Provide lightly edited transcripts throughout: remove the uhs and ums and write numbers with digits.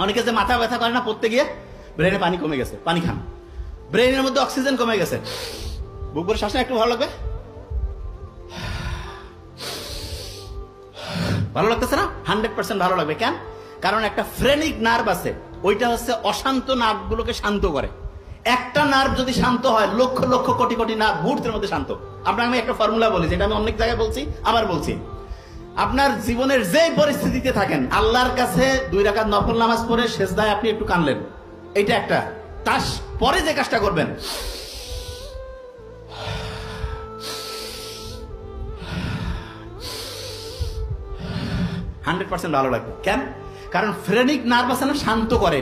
অনেকে যে মাথা ব্যথা করে না পড়তে গিয়ে, ব্রেনে পানি কমে গেছে, পানি খান। ব্রেনের মধ্যে অক্সিজেন কমে গেছে, বুক ভরে শ্বাস না, একটু ভালো লাগবে, ভালো লাগতেছে না? 100% ভালো লাগবে। কেন? কারণ একটা ফ্রেনিক নার্ভ আছে, ওইটা হচ্ছে অশান্ত নার্ভগুলোকে শান্ত করে। একটা নার্ভ যদি শান্ত হয়, লক্ষ লক্ষ কোটি কোটি নার্ভ মুহূর্তের মধ্যে শান্ত। আপনাকে আমি একটা ফর্মুলা বলি, যেটা আমি অনেক জায়গায় বলছি, আবার বলছি। আপনার জীবনের যে পরিস্থিতিতে থাকেন, আল্লাহর কাছে 2 রাকাত নফল নামাজ পড়ে সেজদায় আপনি একটু কানলেন, এটা একটা। তার পরে যে কাজটা করবেন, 100% ভালো লাগবে। কেন? কারণ ফ্রেনিক নার্ভ আছে না, শান্ত করে।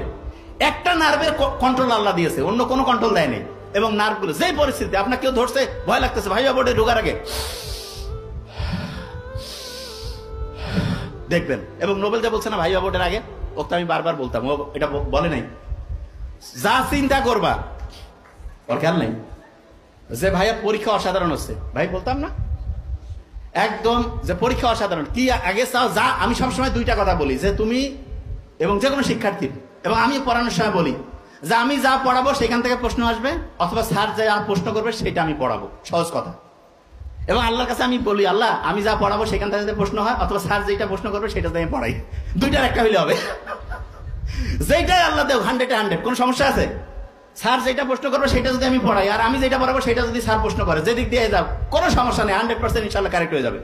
একটা নার্ভের কন্ট্রোল আল্লাহ দিয়েছে, অন্য কোনো কন্ট্রোল দেয় নেই। এবং নার্ভগুলো যে পরিস্থিতি, আপনার কেউ ধরছে, ভয় লাগতেছে, ভাইবা বোর্ডে ঢোকার আগে দেখবেন। এবং নোবেল যা বলছে না ভাইবা বোর্ডের আগে, ওকে আমি বারবার বলতাম, ও এটা বলে নাই, যা চিন্তা করবা ওর খেয়াল নেই যে ভাইয়া পরীক্ষা অসাধারণ হচ্ছে, ভাই বলতাম না একদম যে পরীক্ষা অসাধারণ, কি আগে চাও যা। আমি সবসময় 2টা কথা বলি, যে তুমি এবং যে কোনো শিক্ষার্থী, এবং আমি পড়ানোর সময় বলি যে আমি যা পড়াবো সেখান থেকে প্রশ্ন আসবে, অথবা স্যার যা প্রশ্ন করবে সেটা আমি পড়াবো, সহজ কথা। এবং আল্লাহর কাছে আমি বলি, আল্লাহ আমি যা পড়াবো সেখান থেকে যদি প্রশ্ন হয়, অথবা স্যার যেটা প্রশ্ন করবে সেটা আমি পড়াই, 2টার একটা হইলে হবে। যেটাই আল্লাহ দেও 100-100, কোন সমস্যা আছে? স্যার যেটা প্রশ্ন করবে সেটা যদি আমি পড়াই, আর আমি যেটা পড়াবো সেটা যদি স্যার প্রশ্ন করে, যেদিক দিয়ে যাও কোনো সমস্যা নেই, 100% ইনশাআল্লাহ কারেক্ট হয়ে যাবে।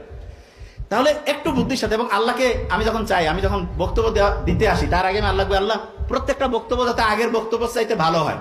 তাহলে একটু বুদ্ধির সাথে। এবং আল্লাহকে আমি যখন চাই, আমি যখন বক্তব্য দিতে আসি, তার আগে আমি আল্লাহকে, আল্লাহ প্রত্যেকটা বক্তব্য যাতে আগের বক্তব্য চাইতে ভালো হয়।